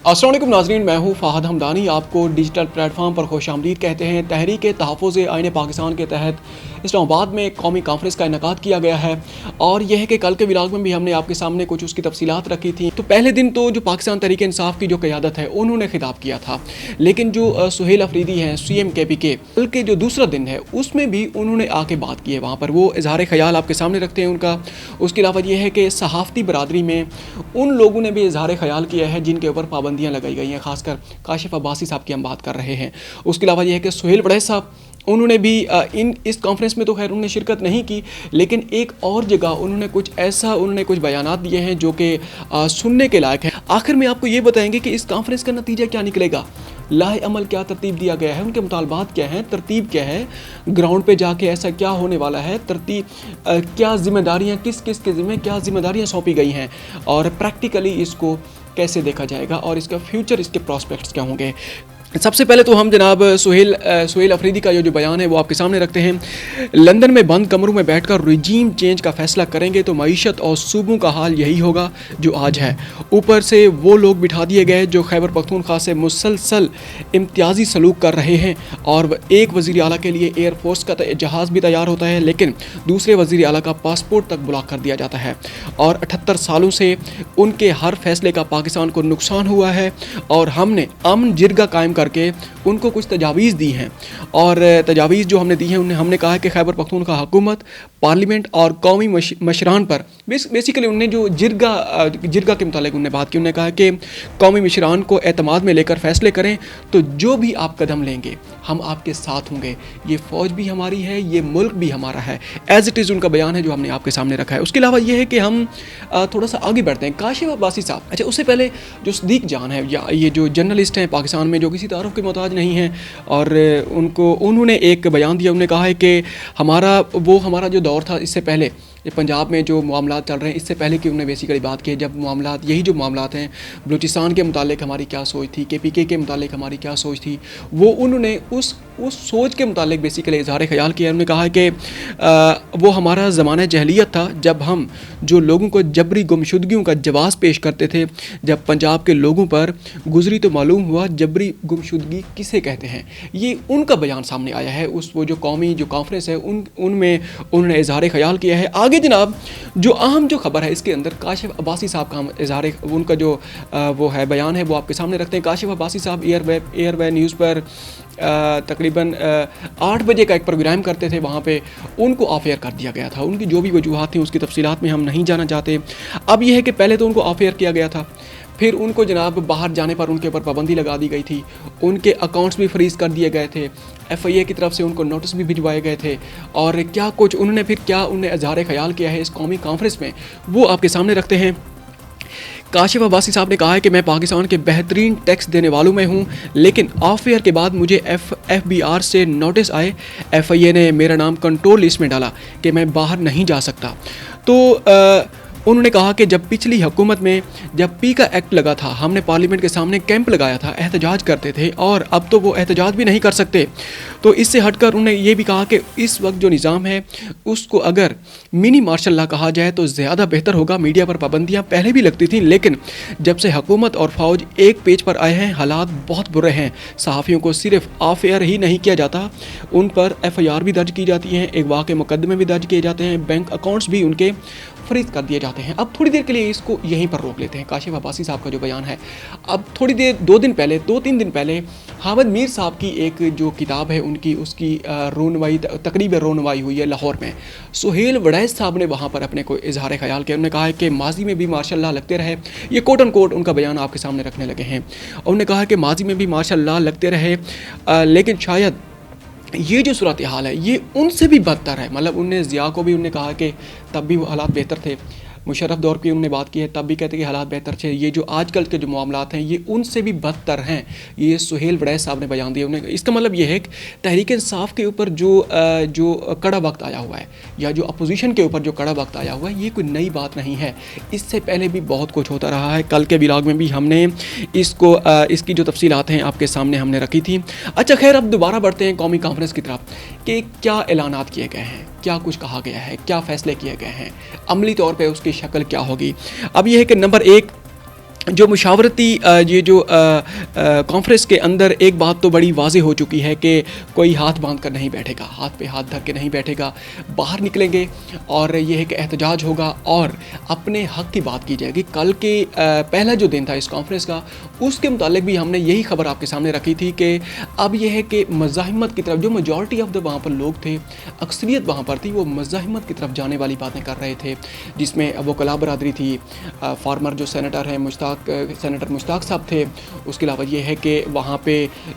अस्सलाम वालेकुम नाज़रीन, मैं हूँ फ़ाहद हमदानी। आपको डिजिटल प्लेटफॉर्म पर खुश आमदीद कहते हैं। तहरीक तहफ़्फ़ुज़ आईन पाकिस्तान के तहत इस्लामाबाद में कौमी कॉन्फ्रेंस का इनेकाद किया गया है और यह है कि कल के व्लॉग में भी हमने आपके सामने कुछ उसकी तफसीलात रखी थी। तो पहले दिन तो जो पाकिस्तान तहरीक इंसाफ की जो क़यादत है उन्होंने खिताब किया था, लेकिन जो सुहेल अफरीदी हैं CMKP के, कल के जो दूसरा दिन है उसमें भी उन्होंने आके बात की है। वहाँ पर वो इजहार ख्याल आपके सामने रखते हैं उनका। उसके अलावा ये है कि सहाफ़ती बरादरी में उन लोगों ने भी इजहार ख्याल किया है जिनके ऊपर पाबंदियाँ लगाई गई हैं, खासकर काशिफ अब्बासी साहब की हम बात कर रहे हैं। उसके अलावा ये है कि सुहेल वड़ैच साहब, उन्होंने भी इस कॉन्फ्रेंस में तो खैर उन्होंने शिरकत नहीं की, लेकिन एक और जगह उन्होंने कुछ बयानात दिए हैं जो कि सुनने के लायक है। आखिर में आपको ये बताएंगे कि इस कॉन्फ्रेंस का नतीजा क्या निकलेगा, लाहे अमल क्या तरतीब दिया गया है, उनके मुतालबात क्या हैं, तरतीब क्या है, ग्राउंड पे जाके ऐसा क्या होने वाला है, तरतीब क्या जिम्मेदारियाँ किस किस के ज़िम्मे क्या जिम्मेदारियाँ सौंपी गई हैं और प्रैक्टिकली इसको कैसे देखा जाएगा और इसका फ्यूचर, इसके प्रॉस्पेक्ट्स क्या होंगे। सबसे पहले तो हम जनाब सुहेल अफरीदी का जो बयान है वो आपके सामने रखते हैं। लंदन में बंद कमरों में बैठकर रिजीम चेंज का फैसला करेंगे तो मईशत और सूबों का हाल यही होगा जो आज है। ऊपर से वो लोग बिठा दिए गए जो खैबर पख्तूनख्वा से मुसलसल इम्तियाजी सलूक कर रहे हैं और एक वज़ीर आला के लिए एयरफोर्स का जहाज़ भी तैयार होता है, लेकिन दूसरे वज़ीर आला का पासपोर्ट तक ब्लॉक कर दिया जाता है। और 78 सालों से उनके हर फैसले का पाकिस्तान को नुकसान हुआ है और हमने अमन जिरगा कायम करके उनको कुछ तजावीज़ दी हैं और तजावीज़ जो हमने दी हैं उन्हें हमने कहा है कि खैबर पख्तूनख्वा हुकूमत, पार्लियामेंट और कौमी मशरान पर बेसिकली उन्होंने जो जिरगा के मुतालिक उन्होंने बात की। उन्होंने कहा कि कौमी मशरान को एतमाद में लेकर फैसले करें तो जो भी आप कदम लेंगे हम आपके साथ होंगे, ये फ़ौज भी हमारी है, ये मुल्क भी हमारा है। एज़ इट इज़ उनका बयान है जो हमने आपके सामने रखा है। उसके अलावा ये है कि हम थोड़ा सा आगे बढ़ते हैं। काशिफ अब्बासी साहब, अच्छा उससे पहले जो सदीक जान है या ये जो जर्नलिस्ट हैं पाकिस्तान में जो किसी तारुफ के मोहताज नहीं हैं, और उन्होंने एक बयान दिया। उन्होंने कहा है कि हमारा जो दौर था इससे पहले, ये पंजाब में जो मामलात चल रहे हैं इससे पहले की उन्होंने बेसिकली बात की है जब मामलात यही जो मामलात हैं, बलूचिस्तान के मुतालिक हमारी क्या सोच थी, KPK के मुतालिक हमारी क्या सोच थी, वो उन्होंने उस सोच के मुतालिक बेसिकली इजहार ख्याल किया। उन्होंने कहा है कि वो हमारा ज़माना जहलियत था जब हम जो लोगों को जबरी गुमशुदगियों का जवाब पेश करते थे, जब पंजाब के लोगों पर गुजरी तो मालूम हुआ जबरी गुमशुदगी किसे कहते हैं। ये उनका बयान सामने आया है वो जो कौमी जो कॉन्फ्रेंस है उनमें उन्होंने इजहार ख्याल किया है। आगे जनाब जो अहम जो खबर है इसके अंदर काशिफ अब्बासी साहब का इजहार उनका जो वो है बयान है वो आपके सामने रखते हैं। काशिफ अब्बासी साहब एयरवे न्यूज़ पर तकरीबन 8 बजे का एक प्रोग्राम करते थे, वहाँ पे उनको ऑफ एयर कर दिया गया था। उनकी जो भी वजूहात थी उसकी तफसीलात में हम नहीं जाना चाहते। अब यह है कि पहले तो उनको ऑफ एयर किया गया था, फिर उनको जनाब बाहर जाने पर उनके ऊपर पाबंदी लगा दी गई थी, उनके अकाउंट्स भी फ्रीज़ कर दिए गए थे, FIA की तरफ से उनको नोटिस भी भिजवाए गए थे और क्या कुछ उन्होंने इजहार ख्याल किया है इस कौमी कॉन्फ्रेंस में वो आपके सामने रखते हैं। काशिफ अब्बासी साहब ने कहा है कि मैं पाकिस्तान के बेहतरीन टैक्स देने वालों में हूँ, लेकिन ऑफ एयर के बाद मुझे FBR से नोटिस आए, FIA ने मेरा नाम कंट्रोल लिस्ट में डाला कि मैं बाहर नहीं जा सकता। तो उन्होंने कहा कि जब पिछली हुकूमत में जब P का एक्ट लगा था हमने पार्लियामेंट के सामने कैंप लगाया था, एहतजाज करते थे और अब तो वो एहतजाज भी नहीं कर सकते। तो इससे हटकर उन्होंने ये भी कहा कि इस वक्त जो निज़ाम है उसको अगर मिनी मार्शल लॉ कहा जाए तो ज़्यादा बेहतर होगा। मीडिया पर पाबंदियाँ पहले भी लगती थीं, लेकिन जब से हुकूमत और फ़ौज एक पेज पर आए हैं हालात बहुत बुरे हैं। सहाफ़ियों को सिर्फ ऑफ एयर ही नहीं किया जाता, उन पर FIR भी दर्ज की जाती हैं, अगवा के मुकदमे भी दर्ज किए जाते हैं, बैंक अकाउंट्स भी उनके फ्रीज कर दिए जाते हैं। अब थोड़ी देर के लिए इसको यहीं पर रोक लेते हैं। काशिफ अब्बासी साहब का जो बयान है, अब थोड़ी देर 2-3 दिन पहले हामिद मीर साहब की एक जो किताब है उसकी तकरीब रोनवाई हुई है लाहौर में। सुहेल वड़ैच साहब ने वहाँ पर अपने को इजहार ख्याल किया। उन्होंने कहा है कि माजी में भी मार्शल लॉ लगते रहे, ये कोट एंड कोट उनका बयान आपके सामने रखने लगे हैं। और उन्होंने कहा कि माजी में भी मार्शल लॉ लगते रहे, लेकिन शायद ये जो सूरत हाल है ये उनसे भी बदतर है। मतलब उनने ज़िया को भी उन्होंने कहा कि तब भी वो हालात बेहतर थे, मुशर्रफ दौर की उन्होंने बात की है तब भी कहते कि हालात बेहतर थे। ये जो आजकल के जो मामलात हैं ये उनसे भी बदतर हैं, ये सुहेल वड़ैच साहब ने बयान दिया। उन्हें इसका मतलब ये है कि तहरीक इंसाफ के ऊपर जो कड़ा वक्त आया हुआ है या जो अपोजिशन के ऊपर जो कड़ा वक्त आया हुआ है ये कोई नई बात नहीं है, इससे पहले भी बहुत कुछ होता रहा है। कल के व्लॉग में भी हमने इसकी जो तफसीलात हैं आपके सामने हमने रखी थी। अच्छा खैर, अब दोबारा बढ़ते हैं कौमी कॉन्फ्रेंस की तरफ कि क्या ऐलानात किए गए हैं, क्या कुछ कहा गया है, क्या फ़ैसले किए गए हैं, अमली तौर पे उसकी शक्ल क्या होगी। अब यह है कि नंबर 1 जो मुशावरती ये जो कॉन्फ्रेंस के अंदर एक बात तो बड़ी वाज़ेह हो चुकी है कि कोई हाथ बांध कर नहीं बैठेगा, हाथ पे हाथ धर के नहीं बैठेगा, बाहर निकलेंगे और ये है कि एहतजाज होगा और अपने हक़ की बात की जाएगी। कल के पहला जो दिन था इस कॉन्फ्रेंस का, उसके मुतालिक भी हमने यही खबर आपके सामने रखी थी कि अब यह है कि मज़ाहिमत की तरफ, जो मेजॉरिटी ऑफ द वहाँ पर लोग थे, अक्सरियत वहाँ पर थी, वो मज़ाहिमत की तरफ जाने वाली बातें कर रहे थे, जिसमें वो कला बरादरी थी, फार्मर जो सेनेटर हैं सेनेटर मुश्ताक साहब थे। उसके अलावा ये है कि वहाँ पे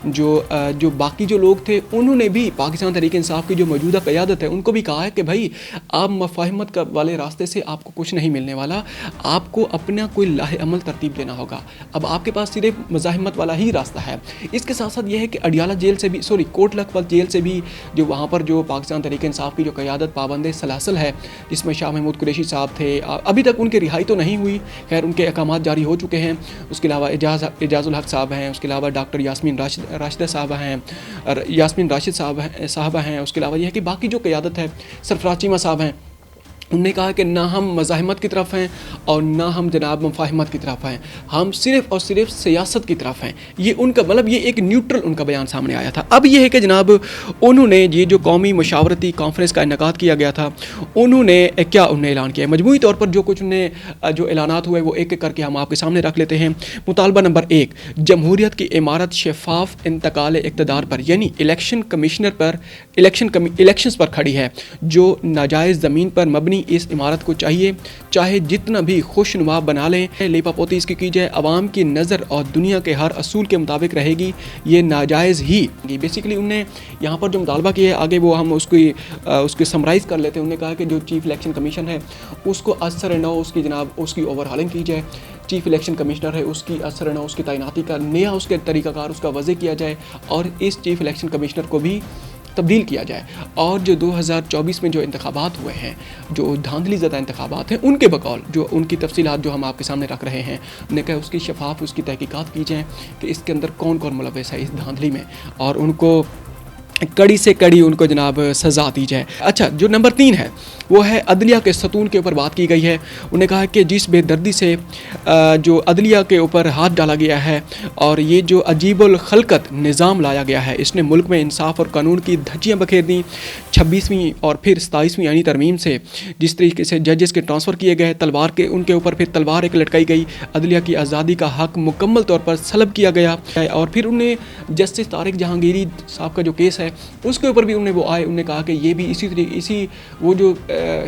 जो बाकी जो लोग थे, उन्होंने भी पाकिस्तान तहरीक-ए-इंसाफ की जो मौजूदा क़यादत है उनको भी कहा है कि भाई आप मफाहिमत का वाले रास्ते से आपको कुछ नहीं मिलने वाला, आपको अपना कोई लाहे अमल तरतीब देना होगा। अब आपके पास सिर्फ मज़ाहिमत वाला ही रास्ता है। इसके साथ साथ ये है कि अडियाला जेल से भी कोट लखपत जेल से भी जो वहाँ पर जो पाकिस्तान तहरीक-ए-इंसाफ की जो क़यादत पाबंद सलासल है, जिसमें शाह महमूद कुरैशी साहब थे, अभी तक उनकी रिहाई तो नहीं हुई, खैर उनके अहकामात जारी हो चुके हैं। उसके अलावा एजाजुल हक साहब हैं, उसके अलावा डॉक्टर यास्मीन राशिदा साहबा हैं, यास्मीन राशिद साहबा हैं। उसके अलावा यह है कि बाकी जो क़यादत है, सरफराज चीमा साहब हैं, उन्होंने कहा कि ना हम मज़ाहिमत की तरफ हैं और ना हम जनाब मुफाहिमत की तरफ हैं, हम सिर्फ़ और सिर्फ सियासत की तरफ हैं। ये उनका मतलब ये एक न्यूट्रल उनका बयान सामने आया था। अब ये है कि जनाब उन्होंने ये जो कौमी मशावरती कॉन्फ्रेंस का इनेकाद किया गया था, उन्होंने ऐलान किया है। मजमूई तौर पर जो कुछ उन्हें जो ऐलानात हुए वो एक एक करके हम आपके सामने रख लेते हैं। मुतालबा नंबर 1, जमहूरियत की इमारत शफाफ इंतकाल इक़्तिदार पर, यानी इलेक्शन कमिश्नर पर इलेक्शंस पर खड़ी है। जो नाजायज़ ज़मीन पर मबनी इस इमारत को चाहिए, चाहे जितना भी खुशनुमा बना लें, लेपापोती इसकी की जाए, अवाम की नज़र और दुनिया के हर असूल के मुताबिक रहेगी, ये नाजायज़ ही। बेसिकली उन्होंने यहाँ पर जो मुतालबा किया है, आगे वो हम उसको समराइज़ कर लेते हैं। उन्होंने कहा कि जो चीफ़ इलेक्शन कमीशन है उसको असर नौ उसकी जनाब उसकी ओवरहालिंग की जाए, चीफ़ इलेक्शन कमिश्नर है उसकी असर नौ उसकी तैनाती का नया उसके तरीक़ाकार उसका वज़े किया जाए और इस चीफ़ इलेक्शन कमिश्नर को भी तब्दील किया जाए। और जो 2024 में जो इंतखाबात हुए हैं, जो धांधली ज़दा इंतखाबात हैं, उनके बकौल जो उनकी तफसीलात जो हम आपके सामने रख रहे हैं, उन्हें कहा उसकी शफाफ उसकी तहकीकात की जाए कि इसके अंदर कौन कौन मुलव्वस है इस धांधली में, और उनको कड़ी से कड़ी उनको जनाब सज़ा दी जाए। अच्छा, जो नंबर 3 है वो है अदलिया के सतून के ऊपर बात की गई है। उन्हें कहा कि जिस बेदर्दी से जो अदलिया के ऊपर हाथ डाला गया है और ये जो अजीबुल खलकत निज़ाम लाया गया है, इसने मुल्क में इंसाफ और कानून की धज्जियाँ बखेर दी। 26वीं और फिर 27वीं आईनी तरमीम से जिस तरीके से जजेस के ट्रांसफ़र किए गए, तलवार के उनके ऊपर फिर तलवार एक लटकाई गई, अदलिया की आज़ादी का हक़ मुकम्मल तौर पर सलब किया गया। और फिर उन्हें जस्टिस तारिक जहांगीरी साहब का जो केस है उसके ऊपर भी उन्होंने कहा कि ये भी इसी वो जो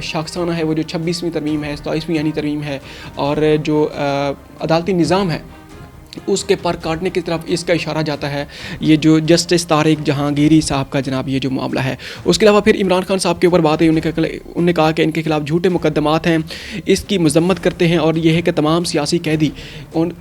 शाखसाना है, वो जो 26वीं तरमीम है, 27वीं यानी तरमीम है और जो अदालती निज़ाम है उसके पर काटने की तरफ इसका इशारा जाता है। ये जो जस्टिस तारिक जहांगीरी साहब का जनाब ये जो मामला है। उसके अलावा फिर इमरान खान साहब के ऊपर बात है, उन्होंने कहा कि इनके खिलाफ झूठे मुकदमात हैं, इसकी मजम्मत करते हैं और यह है कि तमाम सियासी कैदी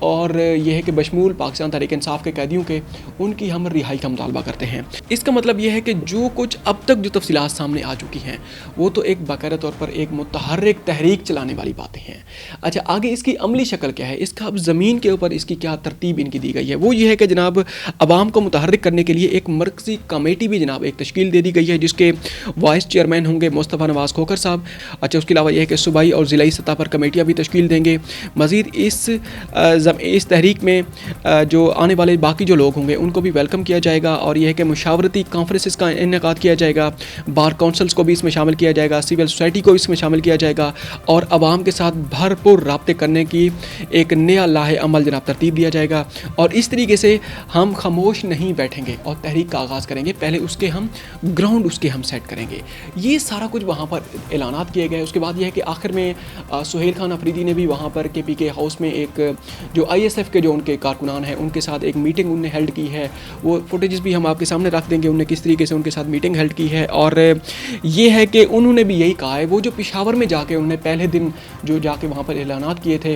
और यह है कि बशमूल पाकिस्तान तहरीक इंसाफ के कैदियों के उनकी हम रिहाई का मुतालबा करते हैं। इसका मतलब यह है कि जो कुछ अब तक जो तफसीलात सामने आ चुकी हैं वो तो एक बाकायदा तौर पर एक मुतहर्रिक तहरीक चलाने वाली बातें हैं। अच्छा, आगे इसकी अमली शक्ल क्या है, इसका अब ज़मीन के ऊपर इसकी क्या तरतीब इनकी दी गई है, वो ये है कि जनाब अवाम को मुतहर्रिक करने के लिए एक मरकज़ी कमेटी भी जनाब एक तश्कील दे दी गई है, जिसके वाइस चेयरमैन होंगे मुस्तफ़ा नवाज़ खोखर साहब। अच्छा, उसके अलावा यह है कि सूबाई और ज़िलाई सतह पर कमेटियाँ भी तश्कील देंगे। मज़ीद इस तहरीक में जो आने वाले बाकी जो लोग होंगे उनको भी वेलकम किया जाएगा और यह है कि मुशावरती कॉन्फ्रेंसेस का इनेकाद किया जाएगा, बार काउंसिल्स को भी इसमें शामिल किया जाएगा, सिविल सोसाइटी को इसमें शामिल किया जाएगा और आवाम के साथ भरपूर राब्ते करने की एक नया लाहे अमल जनाब तरतीब दिया जाएगा। और इस तरीके से हम खामोश नहीं बैठेंगे और तहरीक का आगाज़ करेंगे, पहले उसके हम ग्राउंड उसके हम सेट करेंगे। ये सारा कुछ वहाँ पर ऐलानात किए गए। उसके बाद यह है कि आखिर में सुहेल खान अफरीदी ने भी वहाँ पर KPK हाउस में एक जो ISF के जो उनके कारकुनान हैं उनके साथ एक मीटिंग उन्होंने हेल्ड की है। वो फुटेजेस भी हम आपके सामने रख देंगे उन्होंने किस तरीके से उनके साथ मीटिंग हेल्ड की है। और ये है कि उन्होंने भी यही कहा है, वो जो पेशावर में जाके उन्होंने पहले दिन जो जाके वहाँ पर ऐलानात किए थे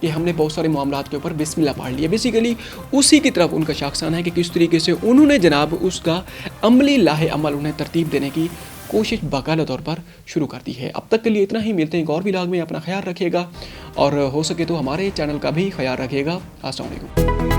कि हमने बहुत सारे मामलात के ऊपर बिस्मिल्लाह पढ़ लिया, बेसिकली उसी की तरफ उनका शाखसाना है कि किस तरीके से उन्होंने जनाब उसका अमली लाहे अमल उन्हें तरतीब देने की कोशिश बाकायदा तौर पर शुरू कर दी है। अब तक के लिए इतना ही, मिलते हैं एक और व्लॉग में। अपना ख्याल रखिएगा और हो सके तो हमारे चैनल का भी ख्याल रखिएगा। अस्सलाम वालेकुम।